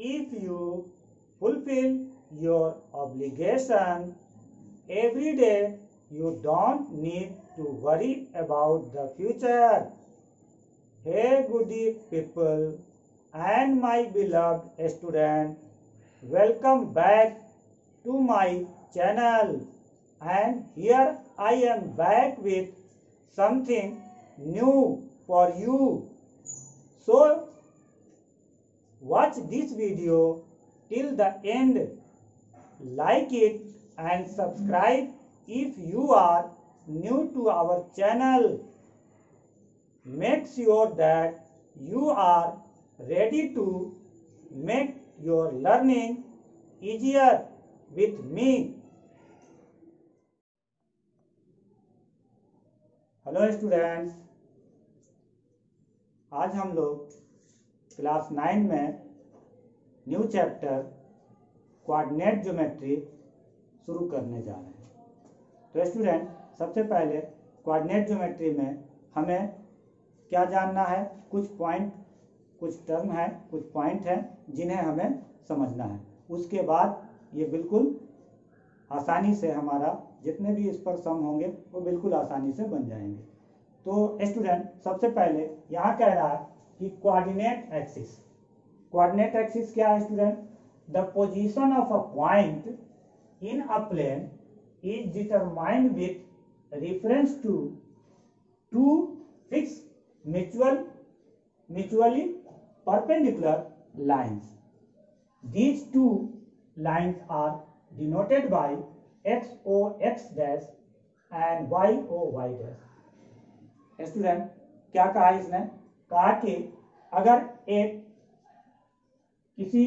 if you fulfill your obligation every day, you don't need to worry about the future. Hey goody people and my beloved student, welcome back to my channel, and here I am back with something new for you. So watch this video till the end, like it and subscribe if you are new to our channel. Make sure that you are ready to make your learning easier with me. Hello students, आज हम लोग class 9 में new chapter coordinate geometry शुरू करने जा रहे हैं। तो स्टूडेंट, सबसे पहले कोऑर्डिनेट ज्योमेट्री में हमें क्या जानना है? कुछ पॉइंट, कुछ टर्म है, कुछ पॉइंट हैं जिन्हें हमें समझना है। उसके बाद ये बिल्कुल आसानी से हमारा जितने भी इस पर सम होंगे वो बिल्कुल आसानी से बन जाएंगे। तो स्टूडेंट, सबसे पहले यहाँ कह रहा है कि कोऑर्डिनेट एक्सिस। कोऑर्डिनेट एक्सिस क्या है student? The position of a point in a plane is determined with reference to two fix mutually perpendicular lines. These two lines are denoted by XO X dash and YO Y dash. Student, क्या कहा इसने? कहा कि अगर एक किसी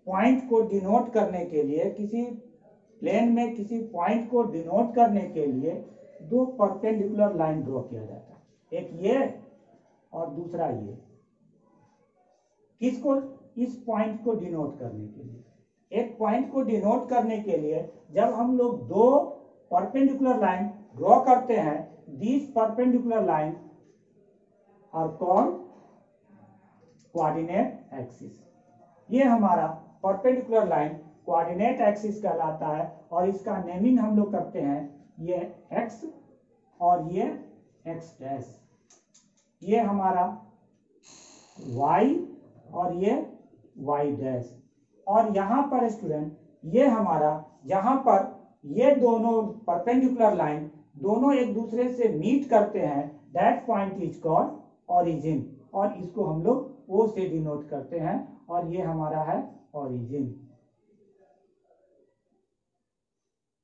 point को denote करने के लिए, किसी प्लेन में किसी पॉइंट को डिनोट करने के लिए दो परपेंडिकुलर लाइन ड्रॉ किया जाता है, एक ये और दूसरा ये। किसको? इस पॉइंट को डिनोट करने के लिए। एक पॉइंट को डिनोट करने के लिए जब हम लोग दो परपेंडिकुलर लाइन ड्रॉ करते हैं, this perpendicular line are called coordinate axis. ये हमारा परपेंडिकुलर लाइन कोऑर्डिनेट एक्सिस कहलाता है और इसका नेमिंग हम लोग करते हैं ये एक्स और ये एक्स डैश। ये हमारा y और ये y डैश। और यहाँ पर स्टूडेंट, ये हमारा जहाँ पर ये दोनों परपेंडिकुलर लाइन दोनों एक दूसरे से मीट करते हैं, that point is called origin, और इसको हम लोग O से डिनोट करते हैं और ये हमारा है ओरिजिन।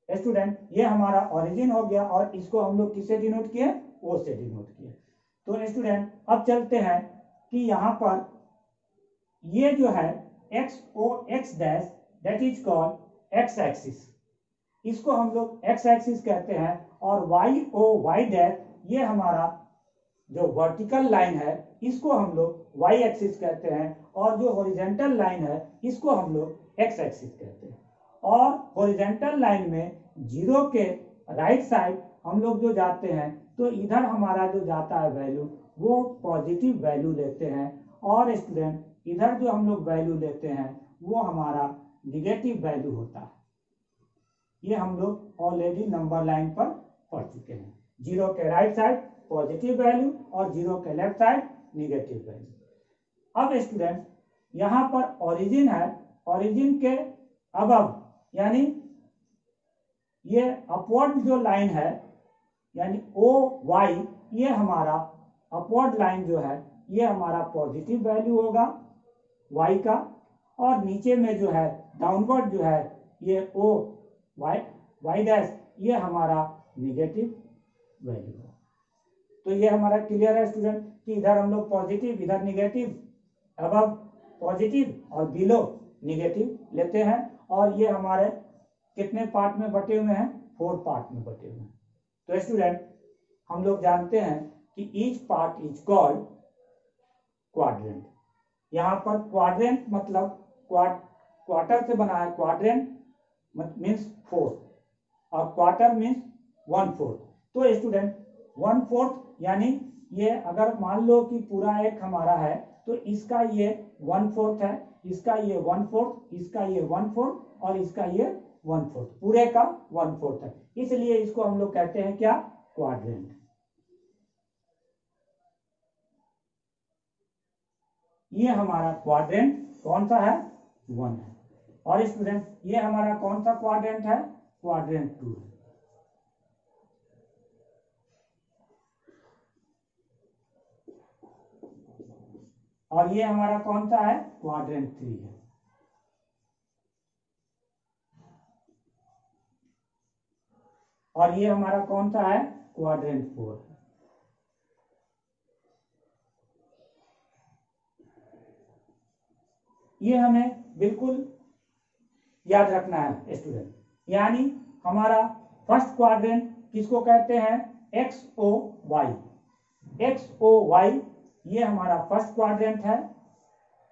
स्टूडेंट, ये हमारा ओरिजिन हो गया और इसको हम लोग किससे डिनोट किए? O से डिनोट किए। तो स्टूडेंट, अब चलते हैं कि यहाँ पर ये जो है XO X dash, that is called x axis, इसको हम लोग एक्स एक्सिस कहते हैं। और YO Y डैश, ये हमारा जो वर्टिकल लाइन है इसको हम लोग Y एक्सिस कहते हैं, और जो हॉरिजॉन्टल लाइन है इसको हम लोग X एक्सिस कहते हैं। और हॉरिजॉन्टल लाइन में जीरो के राइट साइड हम लोग जो जाते हैं तो इधर हमारा जो जाता है वैल्यू वो पॉजिटिव वैल्यू लेते हैं, और स्टूडेंट इधर जो हम लोग वैल्यू लेते हैं वो हमारा निगेटिव वैल्यू होता है। ये हम लोग ऑलरेडी नंबर लाइन पर पढ़ चुके हैं। जीरो के राइट साइड पॉजिटिव वैल्यू और जीरो के लेफ्ट साइड निगेटिव वैल्यू। अब स्टूडेंट, यहाँ पर ओरिजिन है, ओरिजिन के अबव यानी ये अपवर्ड जो लाइन है यानी OY, ये हमारा अपवर्ड लाइन जो है ये हमारा पॉजिटिव वैल्यू होगा Y का, और नीचे में जो है डाउनवर्ड जो है ये Y डैश, ये हमारा निगेटिव वैल्यू है। तो ये हमारा क्लियर है स्टूडेंट कि इधर हम लोग पॉजिटिव, इधर निगेटिव, अबव पॉजिटिव और बिलो निगेटिव लेते हैं। और ये हमारे कितने पार्ट में बटे हुए हैं? 4 पार्ट में बटे हुए हैं। तो स्टूडेंट, हम लोग जानते हैं कि each part is called quadrant. यहाँ पर क्वाड्रेंट मतलब क्वार्टर से बना है, क्वाड्रेंट मीन्स 4 और क्वार्टर मीन्स 1/4। तो स्टूडेंट 1/4 यानी ये अगर मान लो कि पूरा एक हमारा है तो इसका ये 1/4 है, इसका ये 1/4, इसका ये 1/4 और इसका ये 1/4, पूरे का 1/4 है, इसलिए इसको हम लोग कहते हैं क्या, क्वाड्रेंट। ये हमारा क्वाड्रेंट कौन सा है, 1 है। और स्टूडेंट ये हमारा कौन सा क्वाड्रेंट है, क्वाड्रेंट 2 है। और ये हमारा कौन सा है, क्वाड्रेंट 3 है। और ये हमारा कौन सा है, क्वाड्रेंट 4 है। ये हमें बिल्कुल याद रखना है स्टूडेंट। यानी हमारा फर्स्ट क्वाड्रेंट किसको कहते हैं, X O Y. X O Y ये हमारा फर्स्ट क्वाड्रेंट है।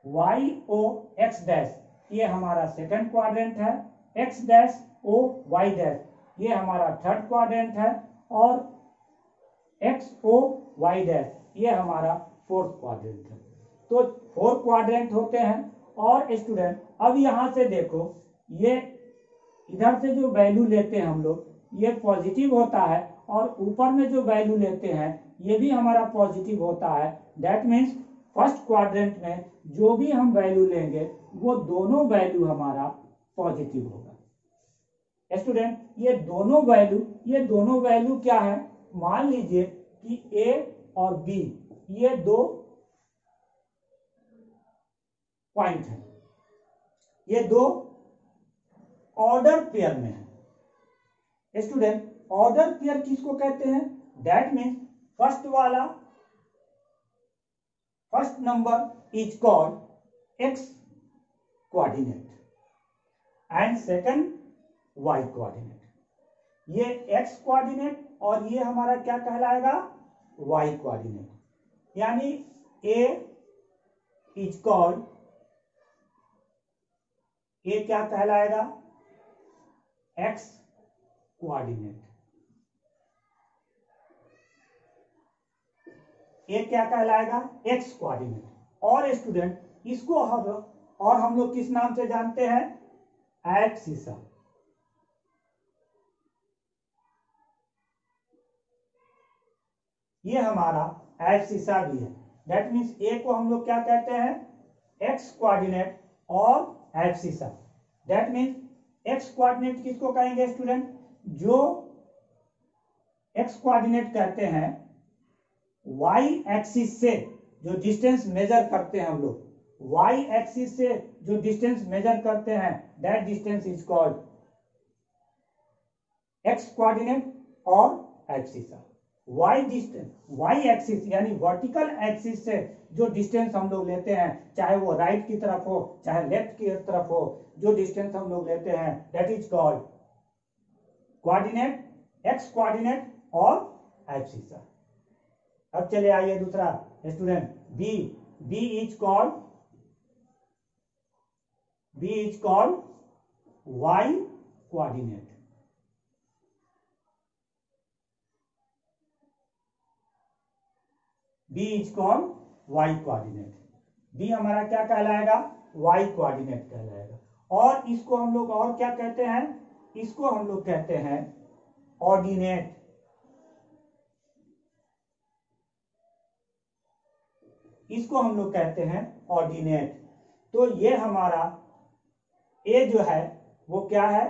वाई ओ एक्स डैश ये हमारा सेकंड क्वाड्रेंट है। X dash O Y dash ये हमारा थर्ड क्वाड्रेंट है। और एक्स ओ वाई डैश ये हमारा फोर्थ क्वाड्रेंट है। तो 4 क्वाड्रेंट होते हैं। और स्टूडेंट अब यहां से देखो, ये इधर से जो वैल्यू लेते हैं हम लोग ये पॉजिटिव होता है, और ऊपर में जो वैल्यू लेते हैं ये भी हमारा पॉजिटिव होता है। दैट मीन्स फर्स्ट क्वाड्रेंट में जो भी हम वैल्यू लेंगे वो दोनों वैल्यू हमारा पॉजिटिव होगा। स्टूडेंट ये दोनों वैल्यू क्या है, मान लीजिए कि ए और बी ये 2 पॉइंट है, ये 2 ऑर्डर पेयर में है। स्टूडेंट ऑर्डर पेयर किसको कहते हैं, that means first number is called X coordinate and second Y coordinate. ये एक्स कोऑर्डिनेट और ये हमारा क्या कहलाएगा, वाई कोऑर्डिनेट। यानी ए इज कॉल्ड, ये क्या कहलाएगा, एक्स कोऑर्डिनेट। ये क्या कहलाएगा, एक्स कोऑर्डिनेट। और स्टूडेंट इसको हम लोग किस नाम से जानते हैं, एब्सिसा। ये हमारा एब्सिसा भी है। दैट मीन्स ए को हम लोग क्या कहते हैं, एक्स कोऑर्डिनेट और abscissa. That means x coordinate किसको कहेंगे स्टूडेंट, जो एक्स कोऑर्डिनेट कहते हैं वाई एक्सिस से जो डिस्टेंस मेजर करते हैं हम लोग, वाई एक्सिस से जो डिस्टेंस मेजर करते हैं that distance is called X coordinate और एब्सिसा। वाई एक्सिस यानी वर्टिकल एक्सिस से जो डिस्टेंस हम लोग लेते हैं, चाहे वो राइट की तरफ हो चाहे लेफ्ट की तरफ हो, जो डिस्टेंस हम लोग लेते हैं that is called coordinate, X coordinate और एब्सिसा। अब चले आइए दूसरा student, B is called Y coordinate. B is called Y coordinate. B हमारा क्या कहलाएगा, वाई कोऑर्डिनेट कहलाएगा। और इसको हम लोग और क्या कहते हैं, इसको हम लोग कहते हैं ऑर्डिनेट। इसको हम लोग कहते हैं ऑर्डिनेट। तो ये हमारा ए जो है वो क्या है,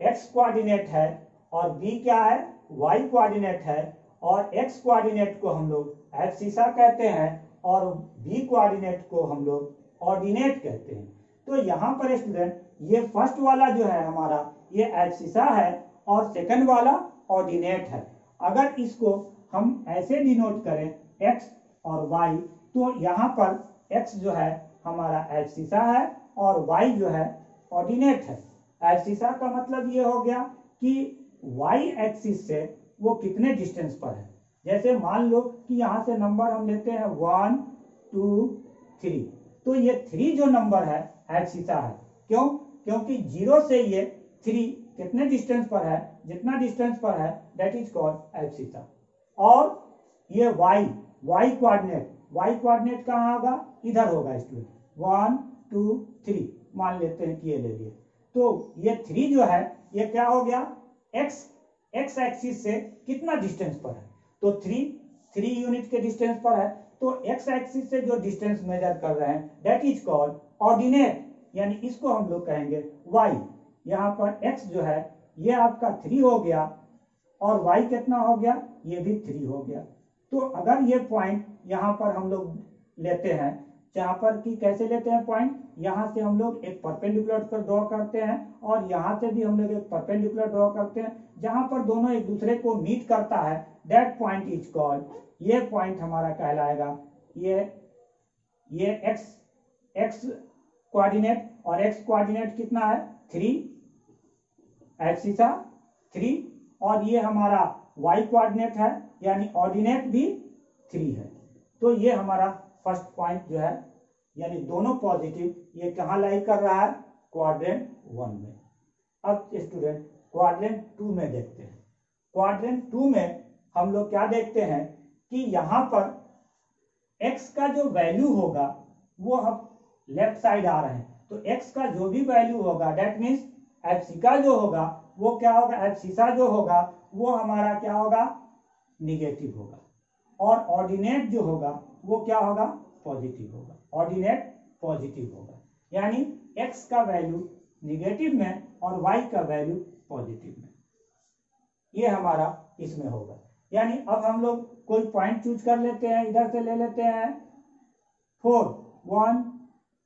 एक्स कोऑर्डिनेट है, और बी क्या है, वाई कोऑर्डिनेट है। और एक्स कोऑर्डिनेट को हम लोग एब्सिसा कहते हैं और बी कोऑर्डिनेट को हम लोग ऑर्डिनेट कहते हैं। तो यहाँ पर स्टूडेंट ये फर्स्ट वाला जो है हमारा ये एब्सिसा है और सेकंड वाला ऑर्डिनेट है। अगर इसको हम ऐसे डिनोट करें एक्स और वाई, तो यहाँ पर एक्स जो है हमारा एब्सिसा है और वाई जो है ऑर्डिनेट है। एब्सिसा का मतलब ये हो गया कि वाई एक्सिस से वो कितने डिस्टेंस पर है। जैसे मान लो कि यहाँ से नंबर हम लेते हैं 1 2 3, तो ये 3 जो नंबर है एब्सिसा है। क्यों, क्योंकि 0 से ये 3 कितने डिस्टेंस पर है, जितना डिस्टेंस पर है दैट इज कॉल्ड एब्सिसा। और ये वाई कोऑर्डिनेट कहाँ होगा, इधर होगा स्टूडेंट। 1 2 3 मान लेते हैं कि ये ले लिए। तो ये 3 जो है ये क्या हो गया, एक्स एक्सिस से कितना डिस्टेंस पर है, तो 3 यूनिट के डिस्टेंस पर है। तो एक्स एक्सिस से जो डिस्टेंस मेजर कर रहे हैं दैट इज कॉल्ड ऑर्डिनेट, यानी इसको हम लोग कहेंगे वाई। यहाँ पर एक्स जो है ये आपका 3 हो गया और वाई कितना हो गया, ये भी 3 हो गया। तो अगर ये पॉइंट यहाँ पर हम लोग लेते हैं, जहाँ पर कि कैसे लेते हैं पॉइंट, यहाँ से हम लोग एक परपेंडिकुलर पर ड्रॉ करते हैं और यहाँ से भी हम लोग एक परपेंडिकुलर ड्रॉ करते हैं, जहाँ पर दोनों एक दूसरे को मीट करता है दैट पॉइंट इज कॉल्ड, ये पॉइंट हमारा कहलाएगा ये एक्स कोऑर्डिनेट, और एक्स कोऑर्डिनेट कितना है 3, एक्सिसा 3, और ये हमारा वाई कोऑर्डिनेट है यानी ऑर्डिनेट भी 3 है। तो ये हमारा फर्स्ट पॉइंट जो है यानी दोनों पॉजिटिव, ये कहाँ लाई कर रहा है, क्वाड्रेंट 1 में। अब स्टूडेंट क्वाड्रेंट 2 में देखते हैं। क्वाड्रेंट 2 में हम लोग क्या देखते हैं कि यहाँ पर x का जो वैल्यू होगा वो हम लेफ्ट साइड आ रहे हैं, तो x का जो भी वैल्यू होगा दैट मीन्स एब्सिसा जो होगा वो क्या होगा, एब्सिसा जो होगा वो हमारा क्या होगा, निगेटिव होगा, और ऑर्डिनेट जो होगा वो क्या होगा, पॉजिटिव होगा, ऑर्डिनेट पॉजिटिव होगा। यानी x का वैल्यू निगेटिव में और y का वैल्यू पॉजिटिव में, ये हमारा इसमें होगा। यानी अब हम लोग कोई पॉइंट चूज कर लेते हैं, इधर से ले लेते हैं 4 1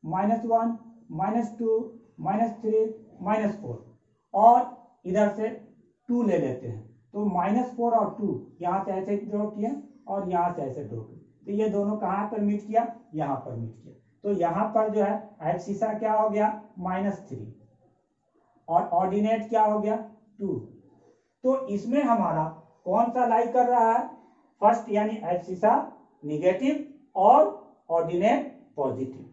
-1 -2 -3 -4, और इधर से 2 ले लेते हैं, तो -4 और 2 यहाँ से ऐसे ड्रॉ किया और यहाँ से ऐसे ड्रॉ किया, तो ये दोनों कहाँ पर मीट किया, यहाँ पर मीट किया। तो यहाँ पर जो है एब्सिसा क्या हो गया -3 और ऑर्डिनेट क्या हो गया 2। तो इसमें हमारा कौन सा लाई कर रहा है, फर्स्ट यानी एब्सिसा निगेटिव और ऑर्डिनेट पॉजिटिव,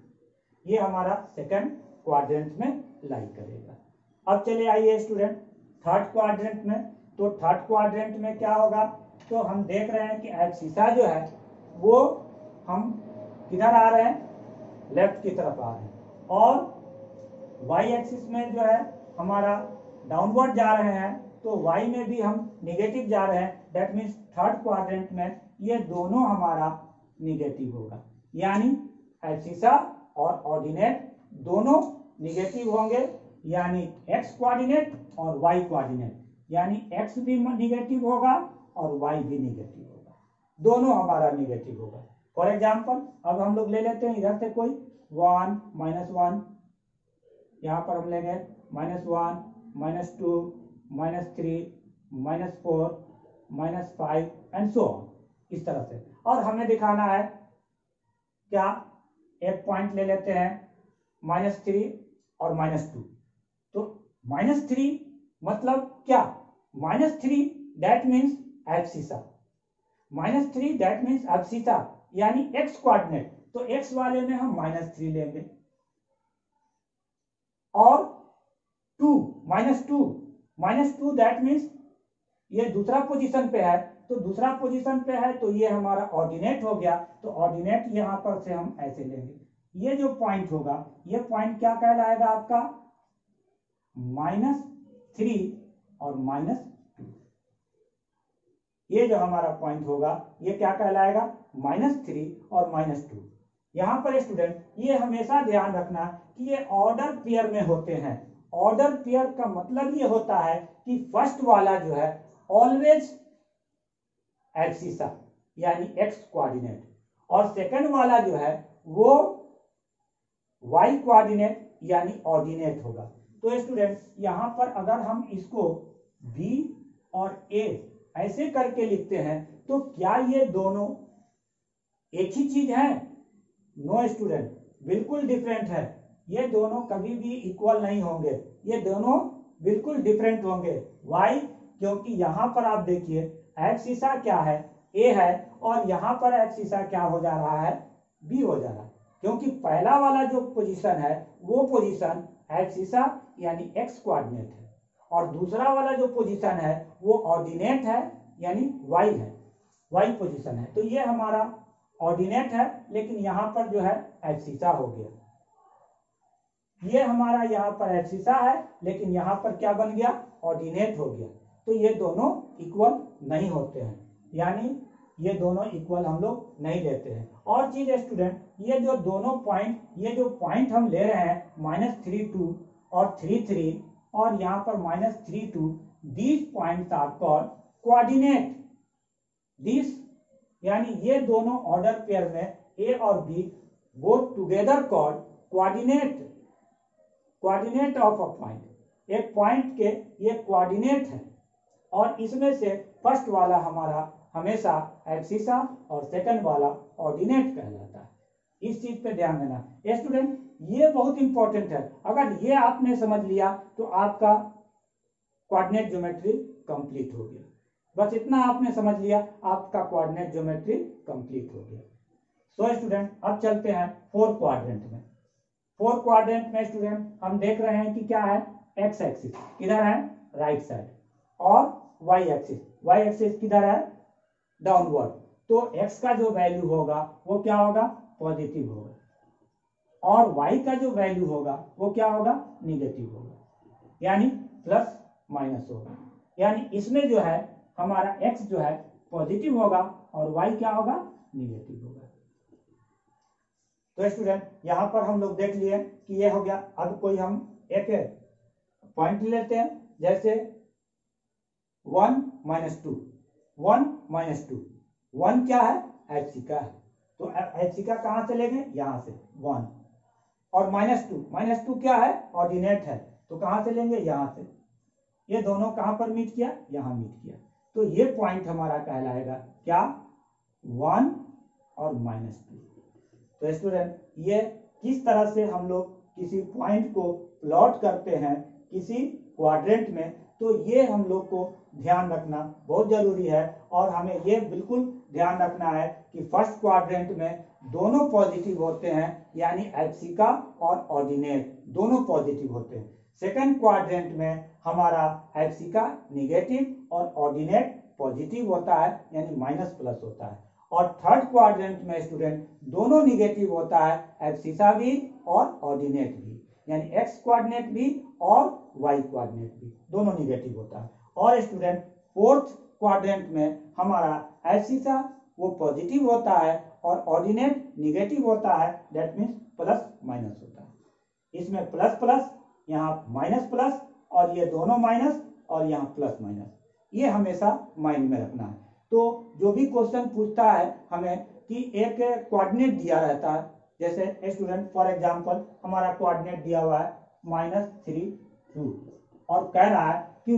ये हमारा सेकंड क्वाड्रेंट में लाई करेगा। अब चले आइए स्टूडेंट थर्ड क्वाड्रेंट में। तो थर्ड क्वाड्रेंट में क्या होगा, तो हम देख रहे हैं कि एब्सिसा जो है वो हम किधर आ रहे हैं, लेफ्ट की तरफ आ रहे हैं, और वाई एक्सिस में जो है हमारा डाउनवर्ड जा रहे हैं, तो वाई में भी हम निगेटिव जा रहे हैं, दैट मीन्स थर्ड क्वाड्रेंट में ये दोनों हमारा निगेटिव होगा। यानी एब्सिसा और ऑर्डिनेट दोनों निगेटिव होंगे, यानी एक्स कोऑर्डिनेट और वाई कोऑर्डिनेट, यानी एक्स भी निगेटिव होगा और वाई भी निगेटिव होगा, दोनों हमारा निगेटिव होगा। फॉर एग्जाम्पल अब हम लोग ले लेते हैं इधर से कोई 1 -1, यहाँ पर हम लेंगे -1 -2 -3 -4 -5 एंड सो ऑन, इस तरह से। और हमें दिखाना है क्या, एक पॉइंट ले लेते हैं -3 और -2। तो -3 मतलब क्या, -3 that means abscissa, -3 that means abscissa यानी एक्स कोऑर्डिनेट, तो एक्स वाले में हम -3 लेंगे, और 2 -2 दैट मीन्स ये दूसरा पोजीशन पे है, तो दूसरा पोजीशन पे है तो ये हमारा ऑर्डिनेट हो गया, तो ऑर्डिनेट यहाँ पर से हम ऐसे लेंगे, ये जो पॉइंट होगा ये पॉइंट क्या कहलाएगा आपका, -3 और -2, ये जो हमारा पॉइंट होगा ये क्या कहलाएगा, -3 और -2। यहाँ पर स्टूडेंट ये हमेशा ध्यान रखना कि ये ऑर्डर पेयर में होते हैं। ऑर्डर पेयर का मतलब ये होता है कि फर्स्ट वाला जो है ऑलवेज एब्सिसा यानी एक्स कोऑर्डिनेट, और सेकंड वाला जो है वो वाई कोऑर्डिनेट यानी ऑर्डिनेट होगा। तो स्टूडेंट यहाँ पर अगर हम इसको बी और ए ऐसे करके लिखते हैं तो क्या ये दोनों एक ही चीज है, नो स्टूडेंट, बिल्कुल डिफरेंट है, ये दोनों कभी भी इक्वल नहीं होंगे, ये दोनों बिल्कुल डिफरेंट होंगे। वाई, क्योंकि यहाँ पर आप देखिए एब्सिसा क्या है, ए है, और यहाँ पर एब्सिसा क्या हो जा रहा है, बी हो जा रहा है, क्योंकि पहला वाला जो पोजीशन है वो पोजीशन एब्सिसा यानी एक्स कोऑर्डिनेट है, और दूसरा वाला जो पोजीशन है वो ऑर्डिनेट है यानी वाई है, वाई पोजीशन है। तो ये हमारा ऑर्डिनेट है, लेकिन यहाँ पर जो है एब्सिसा हो गया। ये हमारा यहाँ पर एब्सिसा है, लेकिन यहाँ पर क्या बन गया, ऑर्डिनेट हो गया। तो ये दोनों इक्वल नहीं होते हैं, यानी ये दोनों इक्वल हम लोग नहीं लेते हैं। और चीज स्टूडेंट, ये जो दोनों पॉइंट, ये जो पॉइंट हम ले रहे हैं -32 और 33 और यहाँ पर -32, these points are called coordinate. This यानी ये दोनों ऑर्डर पेयर में ए और B both together called coordinate, coordinate of a point. एक पॉइंट के ये कोऑर्डिनेट है, और इसमें से फर्स्ट वाला हमारा हमेशा एब्सिसा और सेकंड वाला ऑर्डिनेट कहलाता है। इस चीज पे ध्यान देना स्टूडेंट, ये बहुत इंपॉर्टेंट है। अगर ये आपने समझ लिया तो आपका कोऑर्डिनेट ज्योमेट्री कंप्लीट हो गया। बस इतना आपने समझ लिया, आपका कोऑर्डिनेट ज्योमेट्री कंप्लीट हो गया। सो स्टूडेंट, अब चलते हैं 4 क्वाड्रेंट में। 4 क्वाड्रेंट में स्टूडेंट हम देख रहे हैं कि क्या है, एक्स एक्सिस किधर है, राइट साइड, और वाई एक्सिस किधर है, डाउनवर्ड। तो एक्स का जो वैल्यू होगा वो क्या होगा, पॉजिटिव होगा, और वाई का जो वैल्यू होगा वो क्या होगा, निगेटिव होगा, यानी प्लस माइनस होगा। यानी इसमें जो है हमारा एक्स जो है पॉजिटिव होगा और वाई क्या होगा, निगेटिव होगा। तो स्टूडेंट, यहां पर हम लोग देख लिए कि ये हो गया। अब कोई हम एक पॉइंट लेते हैं, जैसे 1 - 2, 1 - 2, 1 क्या है, एब्सिसा है, तो एब्सिसा कहां से लेंगे, यहां से 1, और -2 क्या है, ऑर्डिनेट है, तो कहां से लेंगे, यहां से। ये दोनों कहां पर मीट किया, यहां मीट किया, तो ये पॉइंट हमारा कहलाएगा क्या, 1 और -2। तो स्टूडेंट, ये किस तरह से हम लोग किसी पॉइंट को प्लॉट करते हैं किसी क्वाड्रेंट में, तो ये हम लोग को ध्यान रखना बहुत जरूरी है। और हमें ये बिल्कुल ध्यान रखना है कि फर्स्ट क्वाड्रेंट में दोनों पॉजिटिव होते हैं, यानी एब्सिसा और ऑर्डिनेट दोनों पॉजिटिव होते हैं। सेकंड क्वाड्रेंट में हमारा एब्सिसा निगेटिव और ऑर्डिनेट पॉजिटिव होता है, यानी माइनस+ होता है। और थर्ड क्वाड्रेंट में स्टूडेंट दोनों निगेटिव होता है, एब्सिसा भी और ऑर्डिनेट भी, यानी एक्स कोऑर्डिनेट भी और वाई कोऑर्डिनेट भी, दोनों निगेटिव होता है। और स्टूडेंट फोर्थ क्वाड्रेंट में हमारा एब्सिसा वो पॉजिटिव होता है और ऑर्डिनेट निगेटिव होता है, दैट मीन्स प्लस होता है। इसमें प्लस यहाँ माइनस, और ये दोनों माइनस, और यहाँ प्लस, ये हमेशा माइंड में रखना है। तो जो भी क्वेश्चन पूछता है हमें कि एक कोऑर्डिनेट दिया रहता है, जैसे स्टूडेंट फॉर एग्जांपल हमारा कोऑर्डिनेट दिया हुआ है -3 2, और कह रहा है कि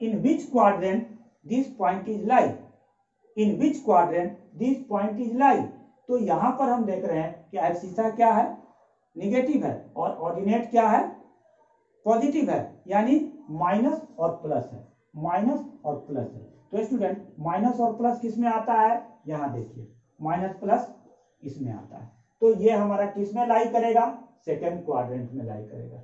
in which quadrant this point is lie, in which quadrant this point is lie. तो यहाँ पर हम देख रहे हैं कि एब्सिसा क्या है, निगेटिव है, और ऑर्डिनेट क्या है, पॉजिटिव है, यानी माइनस और प्लस है, माइनस और प्लस है। तो स्टूडेंट माइनस और प्लस किस में आता है, यहाँ देखिए माइनस+ इसमें आता है, तो ये हमारा किस में लाई करेगा, सेकंड क्वाड्रेंट में लाई करेगा।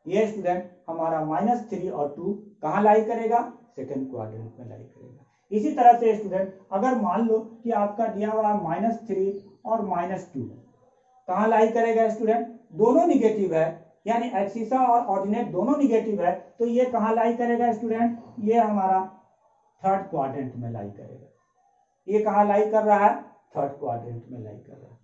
ये स्टूडेंट हमारा -3 और 2 कहाँ लाई करेगा, सेकंड क्वाड्रेंट में लाई करेगा। इसी तरह से स्टूडेंट अगर मान लो कि आपका दिया हुआ -3 और -2 कहाँ लाई करेगा स्टूडेंट, दोनों निगेटिव है, यानी एब्सिसा और ऑर्डिनेट दोनों निगेटिव है, तो ये कहाँ लाई करेगा स्टूडेंट, ये हमारा थर्ड क्वाड्रेंट में लाई करेगा। ये कहाँ लाई कर रहा है, थर्ड क्वाड्रेंट में लाई कर रहा है।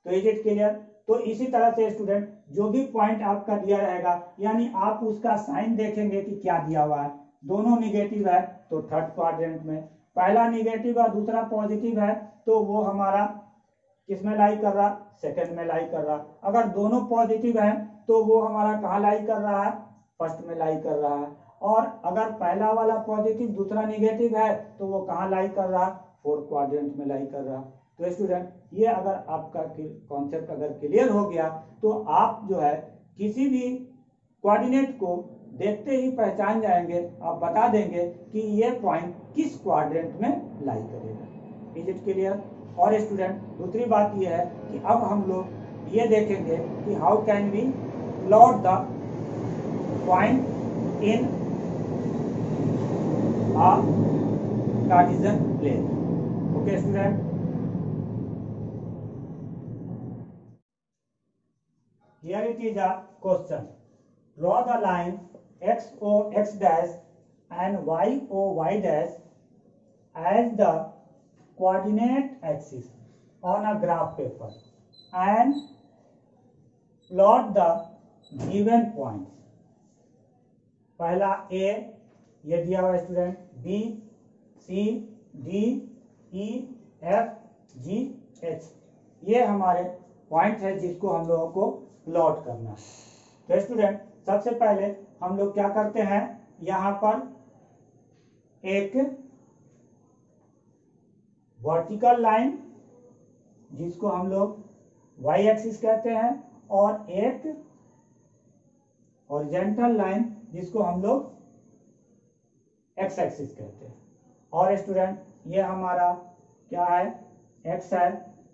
तो इज इट क्लियर। तो इसी तरह से स्टूडेंट जो भी पॉइंट आपका दिया रहेगा, यानी आप उसका साइन देखेंगे कि क्या दिया हुआ है, दोनों निगेटिव है तो थर्ड क्वाड्रेंट में, पहला निगेटिव और दूसरा पॉजिटिव है तो वो हमारा किस में लाई कर रहा, सेकंड में लाई कर रहा। अगर दोनों पॉजिटिव है तो वो हमारा कहाँ लाई कर रहा है, फर्स्ट में लाई कर रहा है। और अगर पहला वाला पॉजिटिव दूसरा निगेटिव है तो वो कहाँ लाई कर रहा, फोर्थ क्वाड्रेंट में लाई कर रहा। तो स्टूडेंट ये अगर आपका कॉन्सेप्ट अगर क्लियर हो गया तो आप जो है किसी भी कोऑर्डिनेट को देखते ही पहचान जाएंगे, आप बता देंगे कि ये पॉइंट किस क्वाड्रेंट में लाई करेगा। Is it clear. और स्टूडेंट दूसरी बात ये है कि अब हम लोग ये देखेंगे कि how can we plot the point in a Cartesian plane. Okay student, here it is a question. Draw the line XO x dash and YO y dash as the coordinate axis on a graph paper and plot the given points. पहला A ये दिया हुआ student, B, C, D, E, F, G, H ये हमारे point है जिसको हम लोगों को प्लॉट करना है। तो स्टूडेंट सबसे पहले हम लोग क्या करते हैं, यहाँ पर एक वर्टिकल लाइन जिसको हम लोग y एक्सिस कहते हैं और एक हॉरिजॉन्टल लाइन जिसको हम लोग x एक्सिस कहते हैं। और स्टूडेंट ये हमारा क्या है, x है,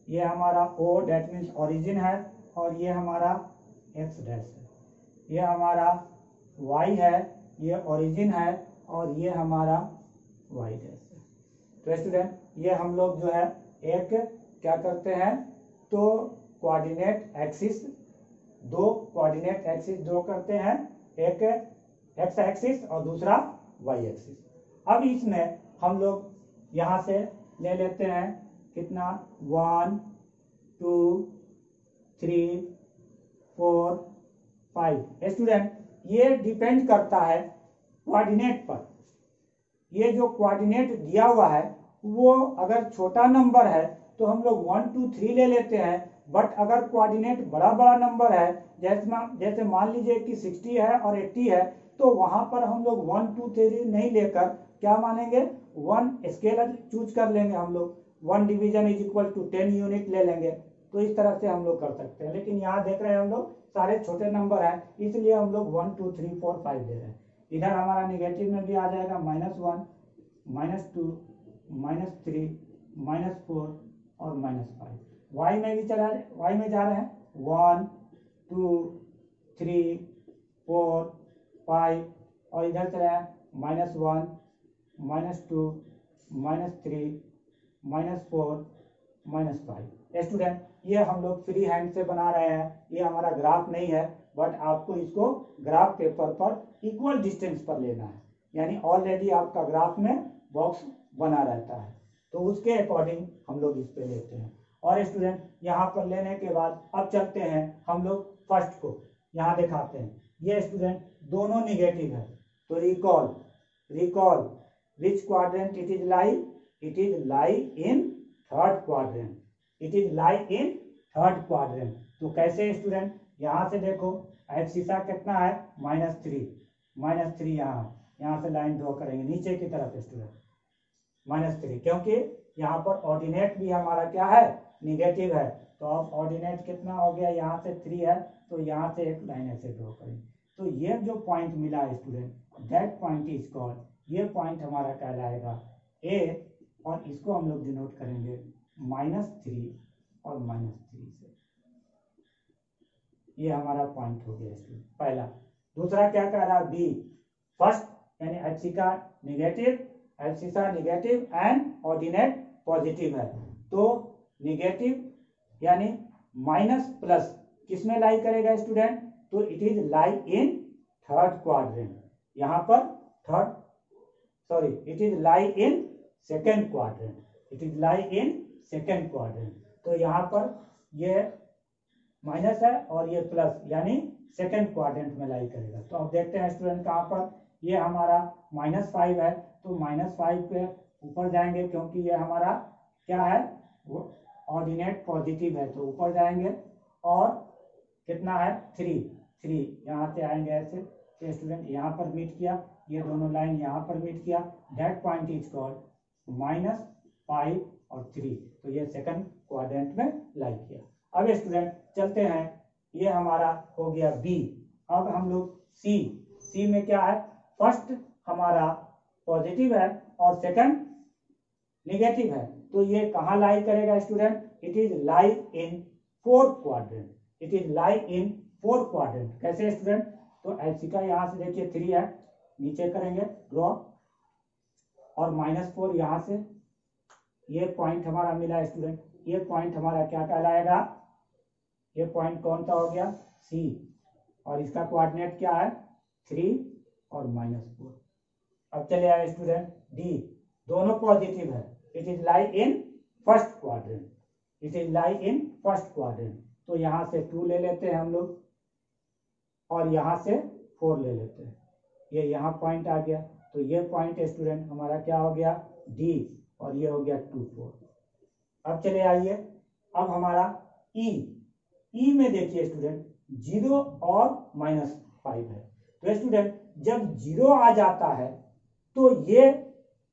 ये हमारा O डेट मीन्स ओरिजिन है और ये हमारा x डैश है, ये हमारा y है, ये ओरिजिन है और ये हमारा y डैश है। तो स्टूडेंट ये हम लोग जो है एक क्या करते हैं, तो कोऑर्डिनेट एक्सिस, दो कोऑर्डिनेट एक्सिस ड्रॉ करते हैं, एक x एक्सिस और दूसरा y एक्सिस। अब इसमें हम लोग यहाँ से ले लेते हैं कितना, 1 2 3 4 5। स्टूडेंट ये डिपेंड करता है कोऑर्डिनेट पर। ये जो कोऑर्डिनेट दिया हुआ है वो अगर छोटा नंबर है तो हम लोग 1 2 3 ले लेते हैं, बट अगर कोऑर्डिनेट बड़ा बड़ा नंबर है जैसे मान लीजिए कि 60 है और 80 है, तो वहां पर हम लोग 1 2 3 नहीं लेकर क्या मानेंगे, 1 स्केलर चूज कर लेंगे, हम लोग 1 division is equal to 10 unit ले लेंगे। तो इस तरह से हम लोग कर सकते हैं, लेकिन यहाँ देख रहे हैं हम लोग सारे छोटे नंबर हैं, इसलिए हम लोग 1 2 3 4 5 ले रहे हैं। इधर हमारा निगेटिव में भी आ जाएगा -1 -2 -3 -4 और -5। y में भी y में जा रहे हैं 1 2 3 4 5 और इधर चले हैं -1 -2 -3 -4 -5। स्टूडेंट ये हम लोग फ्री हैंड से बना रहे हैं, ये हमारा ग्राफ नहीं है, बट आपको इसको ग्राफ पेपर पर इक्वल डिस्टेंस पर लेना है, यानी ऑलरेडी आपका ग्राफ में बॉक्स बना रहता है, तो उसके अकॉर्डिंग हम लोग इस पे लेते हैं। और स्टूडेंट यहाँ पर लेने के बाद अब चलते हैं हम लोग फर्स्ट को यहाँ दिखाते हैं। ये स्टूडेंट दोनों निगेटिव है, तो recall which quadrant it is lie in third quadrant, it is lie in third quadrant. तो कैसे स्टूडेंट, यहाँ से देखो एब्सिसा कितना है -3 यहाँ से लाइन ड्रॉ करेंगे नीचे की तरफ स्टूडेंट -3, क्योंकि यहाँ पर ऑर्डिनेट भी हमारा क्या है, निगेटिव है। तो अब ऑर्डिनेट कितना हो गया, यहाँ से 3 है, तो यहाँ से एक लाइन ऐसे ड्रॉ करेंगे। तो ये जो पॉइंट मिला है student, that point is called, ये पॉइंट हमारा कहलाएगा A, और इसको हम लोग डिनोट करेंगे -3 और -3 से। ये हमारा पॉइंट हो गया स्टूडेंट पहला। दूसरा क्या कह रहा है, B, फर्स्ट यानी abscissa negative and ordinate positive है, तो निगेटिव यानी माइनस प्लस किसमें लाई करेगा स्टूडेंट, तो it is lie in third quadrant, यहाँ पर it is lie in second quadrant, it is lie in second quadrant. तो यहाँ पर ये माइनस है और ये प्लस, यानी सेकेंड क्वाड्रेंट में लाई करेगा। तो अब देखते हैं स्टूडेंट कहाँ पर, ये हमारा -5 है, तो -5 पे ऊपर जाएंगे, क्योंकि ये हमारा क्या है, वो ऑर्डिनेट पॉजिटिव है, तो ऊपर जाएंगे। और कितना है 3 यहाँ से आएंगे ऐसे, तो स्टूडेंट यहाँ पर मीट किया, ये दोनों लाइन यहाँ पर मीट किया, दैट पॉइंट इज कॉल्ड -5 और 3, तो ये सेकंड क्वाड्रेंट में लाई किया। अब स्टूडेंट चलते हैं, ये हमारा हो गया बी। अब हम लोग सी में क्या है, फर्स्ट हमारा पॉजिटिव है और सेकंड निगेटिव है, तो ये कहाँ लाई करेगा student, it is lie in fourth quadrant, it is lie in fourth quadrant. कैसे स्टूडेंट, तो एब्सिसा यहाँ से देखिए 3 है, नीचे करेंगे ड्रॉ, और -4 यहाँ से, ये पॉइंट हमारा मिला स्टूडेंट, ये पॉइंट हमारा क्या कहलाएगा, ये पॉइंट कौन सा हो गया, सी, और इसका कोऑर्डिनेट क्या है 3 और -4। अब चले आए स्टूडेंट डी, दोनों पॉजिटिव है, it is lie in first quadrant, it is lie in first quadrant. तो यहां से 2 ले लेते हैं हम लोग और यहां से 4 ले लेते हैं, ये यहाँ पॉइंट आ गया। तो ये पॉइंट स्टूडेंट हमारा क्या हो गया डी, और ये हो गया 2 4। अब चले आइए, अब हमारा ई में देखिए स्टूडेंट 0 और -5 है। तो स्टूडेंट जब 0 आ जाता है तो ये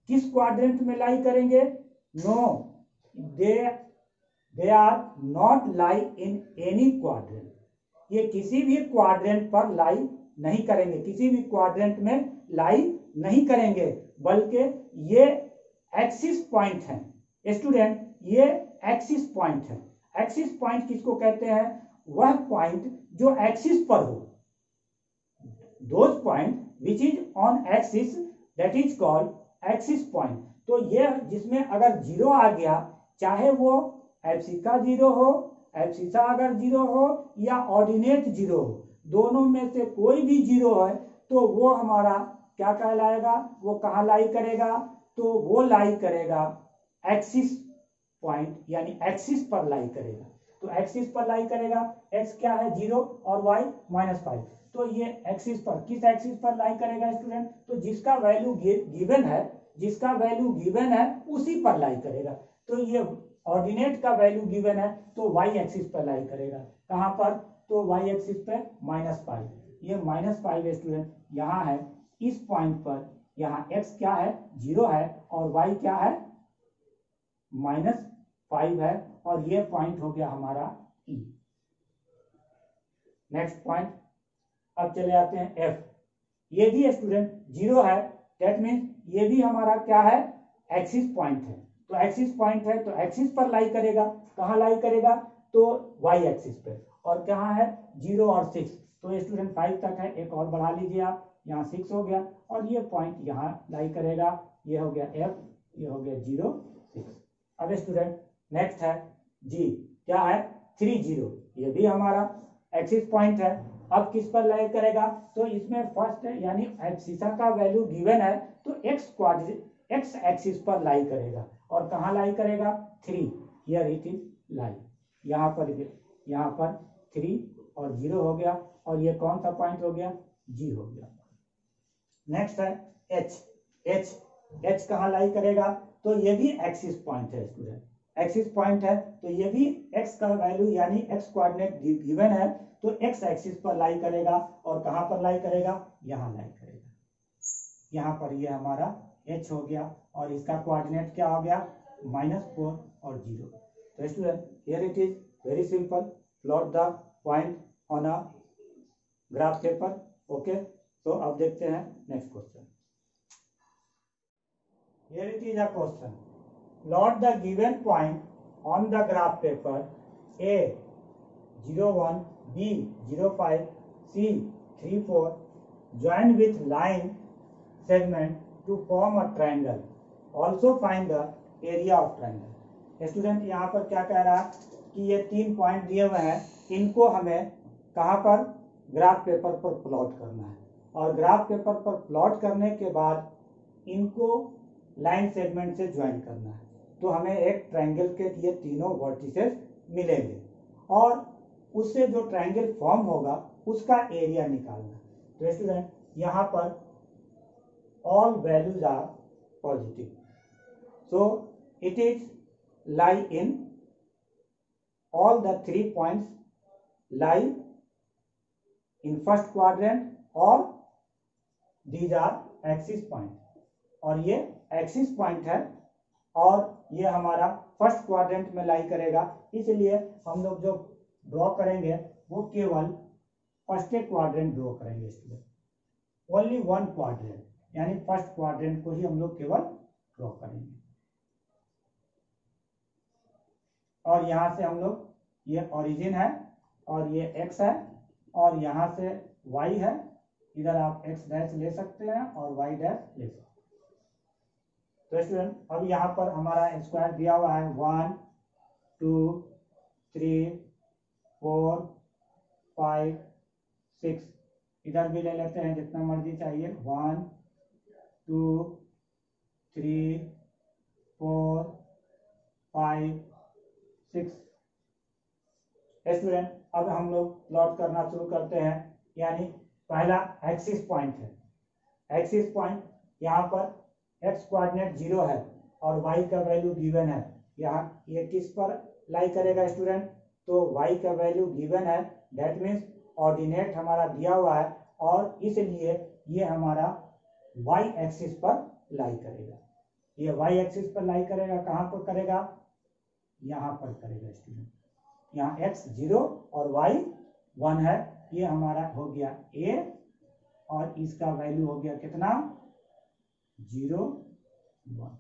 किस क्वाड्रेंट में लाई करेंगे, no they are not lie in any quadrant, ये किसी भी क्वाड्रेंट पर लाई नहीं करेंगे, किसी भी क्वाड्रेंट में लाई नहीं करेंगे, बल्कि ये एक्सिस पॉइंट है स्टूडेंट, ये एक्सिस पॉइंट है। एक्सिस पॉइंट किसको कहते हैं, वह पॉइंट जो एक्सिस पर हो, those point which is on axis that is called axis point. तो ये जिसमें अगर 0 आ गया, चाहे वो एब्सिसा 0 हो, एब्सिसा अगर 0 हो या ऑर्डिनेट 0 हो, दोनों में से कोई भी 0 है तो वो हमारा क्या कहलाएगा, वो कहाँ लाई करेगा, तो वो लाई करेगा एक्सिस पॉइंट, यानी एक्सिस पर लाई करेगा। तो एक्सिस पर लाई करेगा, एक्स क्या है 0 और वाई -5, तो ये एक्सिस पर, किस एक्सिस पर लाई करेगा स्टूडेंट, तो जिसका वैल्यू गिवन है, जिसका वैल्यू गिवन है उसी पर लाई करेगा। तो ये ऑर्डिनेट का वैल्यू गिवन है तो वाई एक्सिस पर लाई करेगा, कहां पर, तो वाई एक्सिस पे -5, ये -5 स्टूडेंट यहाँ है इस पॉइंट पर, यहाँ x क्या है 0 है और y क्या है -5 है, और ये पॉइंट हो गया हमारा E। नेक्स्ट पॉइंट, अब चले आते हैं F, ये भी स्टूडेंट 0 है, दैट मीन्स ये भी हमारा क्या है एक्सिस पॉइंट है। तो एक्सिस पॉइंट है तो एक्सिस पर लाई करेगा, कहाँ लाई करेगा, तो y एक्सिस पे, और कहाँ है 0 और 6, तो स्टूडेंट 5 तक है, एक और बढ़ा लीजिए आप, यहाँ 6 हो गया, और ये पॉइंट यहाँ लाई करेगा, ये हो गया F, ये हो गया 0 6। अब स्टूडेंट नेक्स्ट है G, क्या है 3 0, ये भी हमारा एक्सिस पॉइंट है। अब किस पर लाई करेगा, तो इसमें फर्स्ट है, यानी एब्सिसा का वैल्यू गिवन है तो एक्स एक्सिस पर लाई करेगा, और कहाँ लाई करेगा 3, हियर इट इज लाई, यहाँ पर 3 और 0 हो गया, और ये कौन सा पॉइंट हो गया G हो गया। नेक्स्ट है H कहाँ लाई करेगा, तो ये भी एक्सिस पॉइंट है स्टूडेंट, एक्सिस पॉइंट है, तो ये भी x का वैल्यू यानी x कोऑर्डिनेट गिवन है तो x एक्सिस पर लाई करेगा, और कहां पर लाई करेगा, यहां लाई करेगा, यहां पर ये हमारा h हो गया, और इसका कोऑर्डिनेट क्या हो गया -4 और 0। तो student here it is very simple, plot the point on a graph paper. Okay, तो अब देखते हैं next question. Here it is a question, plot the given point on the graph paper A 01, B 05, C 34, join with line segment to form a triangle. Also find the area of triangle. Student यहाँ पर क्या कह रहा है कि ये 3 point दिए हुए हैं, इनको हमें कहाँ पर ग्राफ पेपर पर प्लॉट करना है, और ग्राफ पेपर पर प्लॉट करने के बाद इनको लाइन सेगमेंट से ज्वाइन करना है, तो हमें एक ट्रायंगल के ये तीनों वर्टिसेस मिलेंगे, और उससे जो ट्रायंगल फॉर्म होगा उसका एरिया निकालना। तो स्टूडेंट यहाँ पर all values are positive, so it is lie in all the 3 points lie in first quadrant, और दीज आर एक्सिस पॉइंट, और ये एक्सिस पॉइंट है, और ये हमारा फर्स्ट क्वाड्रेंट में लाई करेगा, इसलिए हम लोग जो ड्रॉ करेंगे वो केवल फर्स्ट क्वाड्रेंट ड्रॉ करेंगे स्टूडेंट, ओनली 1 क्वाड्रेंट, यानी फर्स्ट क्वाड्रेंट को ही हम लोग केवल ड्रॉ करेंगे। और यहां से हम लोग, ये ओरिजिन है और ये x है, और यहां से y है, इधर आप x डैश ले सकते हैं और y डैश ले सकते हैं। तो स्टूडेंट अब यहाँ पर हमारा स्क्वायर दिया हुआ है 1 2 3 4 5 6, इधर भी ले लेते हैं जितना मर्जी चाहिए, 1 2 3 4 5 6। स्टूडेंट अब हम लोग प्लॉट करना शुरू करते हैं। यानी पहला एक्सिस पॉइंट है, एक्सिस पॉइंट यहाँ पर एक्स कोऑर्डिनेट 0 है और वाई का वैल्यू गिवन है। यहाँ ये किस पर लाई करेगा स्टूडेंट, तो वाई का वैल्यू गिवन है, दैट मीन्स ऑर्डिनेट हमारा दिया हुआ है और इसलिए ये हमारा वाई एक्सिस पर लाई करेगा। ये वाई एक्सिस पर लाई करेगा, कहाँ पर करेगा, यहाँ पर करेगा स्टूडेंट। यहाँ x 0 और y 1 है, ये हमारा हो गया a और इसका वैल्यू हो गया कितना 0 1।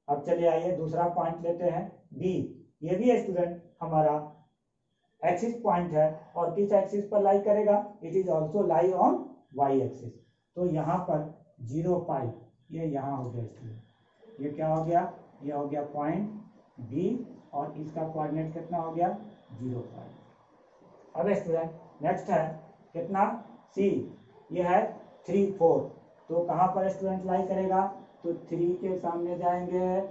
अब चलिए आइए दूसरा पॉइंट लेते हैं b। ये भी स्टूडेंट हमारा एक्सिस पॉइंट है और किस एक्सिस पर लाई करेगा, it is also lie on y axis. तो यहाँ पर 0 5 ये यहाँ हो गया स्टूडेंट, ये क्या हो गया, ये हो गया पॉइंट b और इसका कोऑर्डिनेट कितना हो गया 0 5। अब स्टूडेंट नेक्स्ट है कितना c, ये है 3 4। तो कहाँ पर स्टूडेंट लाई करेगा, तो 3 के सामने जाएंगे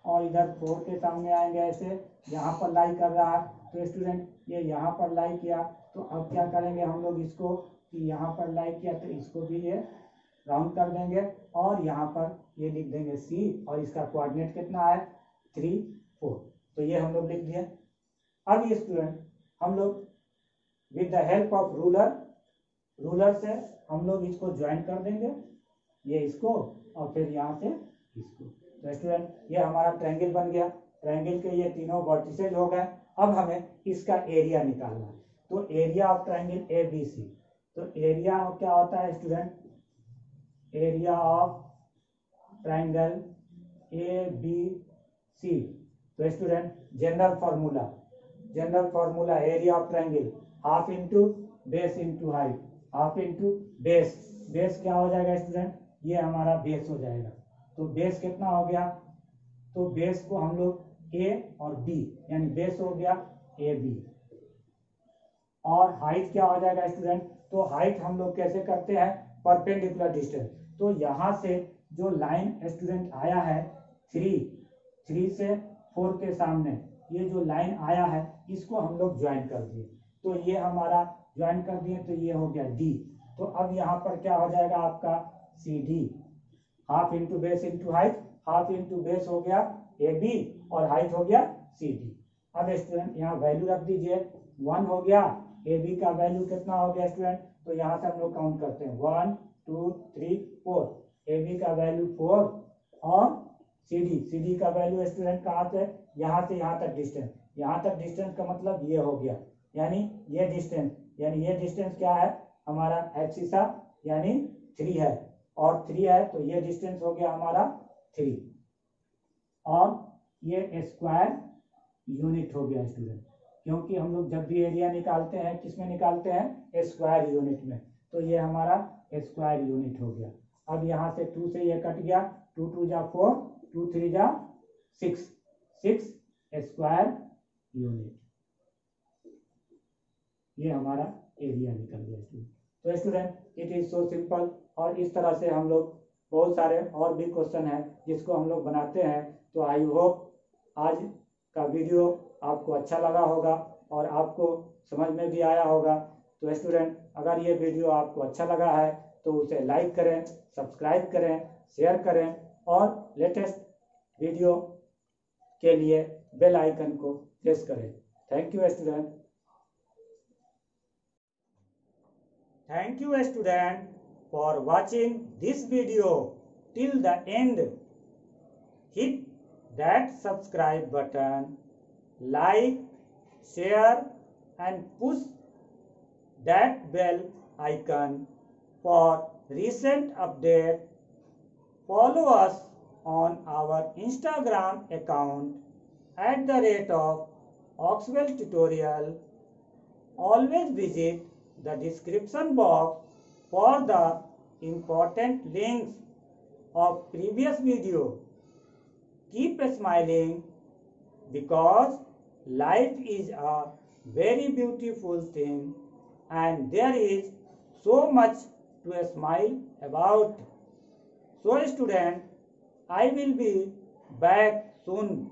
और इधर 4 के सामने आएंगे, ऐसे यहाँ पर लाई कर रहा है। तो स्टूडेंट ये यहाँ पर लाई किया, तो अब क्या करेंगे हम लोग इसको कि यहाँ पर लाई किया तो इसको भी ये राउंड कर देंगे और यहाँ पर ये लिख देंगे c और इसका कोऑर्डिनेट कितना है 3 4। तो ये हम लोग लिख दिए। अब ये स्टूडेंट हम लोग with the help of ruler से हम लोग इसको ज्वाइन कर देंगे, ये इसको और फिर यहाँ से इसको। तो स्टूडेंट ये हमारा ट्रायंगल बन गया, ट्रायंगल के ये तीनों वर्टिसेज हो गए। अब हमें इसका एरिया निकालना है। तो area of triangle A B C, तो एरिया क्या होता है student, area of triangle A B C. तो student general formula area of triangle half into base into height, half into base. Base क्या हो जाएगा स्टूडेंट, ये हमारा बेस हो जाएगा। तो बेस कितना हो गया, तो बेस को हम लोग ए और बी यानी बेस हो गया ए बी और हाइट क्या हो जाएगा स्टूडेंट, तो हाइट हम लोग कैसे करते हैं परपेंडिकुलर डिस्टेंस। तो यहाँ से जो लाइन स्टूडेंट आया है 3 से 4 के सामने ये जो लाइन आया है इसको हम लोग ज्वाइन कर दिए। तो ये हमारा ज्वाइन कर दिए तो ये हो गया डी। तो अब यहाँ पर क्या हो जाएगा आपका C D, half into base into height, half into base हो गया ए बी और हाइट हो गया सी डी। अब स्टूडेंट यहाँ वैल्यू रख दीजिए, 1 हो गया, ए बी का वैल्यू कितना हो गया स्टूडेंट, तो यहाँ से हम लोग काउंट करते हैं 1 2 3 4, ए बी का वैल्यू 4 और सी डी का वैल्यू स्टूडेंट कहाँ से यहाँ तक डिस्टेंस, यहाँ तक डिस्टेंस का मतलब ये हो गया, यानी ये डिस्टेंस क्या है हमारा एक्सिसा यानी 3 है और 3 है तो ये डिस्टेंस हो गया हमारा 3 और ये स्क्वायर यूनिट हो गया स्टूडेंट, क्योंकि हम लोग जब भी एरिया निकालते हैं किस में निकालते हैं स्क्वायर यूनिट में। तो ये हमारा स्क्वायर यूनिट हो गया। अब यहाँ से 2 से ये कट गया, 2 2 जा 4, 2 3 जा 6 स्क्वायर यूनिट, ये हमारा एरिया निकल गया स्टूडेंट। तो student it is so simple और इस तरह से हम लोग बहुत सारे और भी क्वेश्चन है जिसको हम लोग बनाते हैं। तो आई होप आज का वीडियो आपको अच्छा लगा होगा और आपको समझ में भी आया होगा। तो स्टूडेंट अगर ये वीडियो आपको अच्छा लगा है तो उसे लाइक करें, सब्सक्राइब करें, शेयर करें और लेटेस्ट वीडियो के लिए बेल आइकन को प्रेस करें। Thank you student. Thank you student for watching this video till the end. Hit that subscribe button, like, share and push that bell icon for recent update. Follow us on our Instagram account @of Tutorial. Always visit the description box for the important links of previous video. Keep smiling because life is a very beautiful thing, and there is so much to smile about. So student, I will be back soon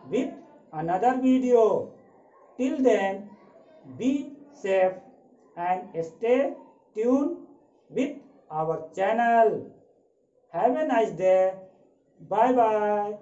with another video. Till then, be safe and stay tuned with our channel. Have a nice day. Bye bye.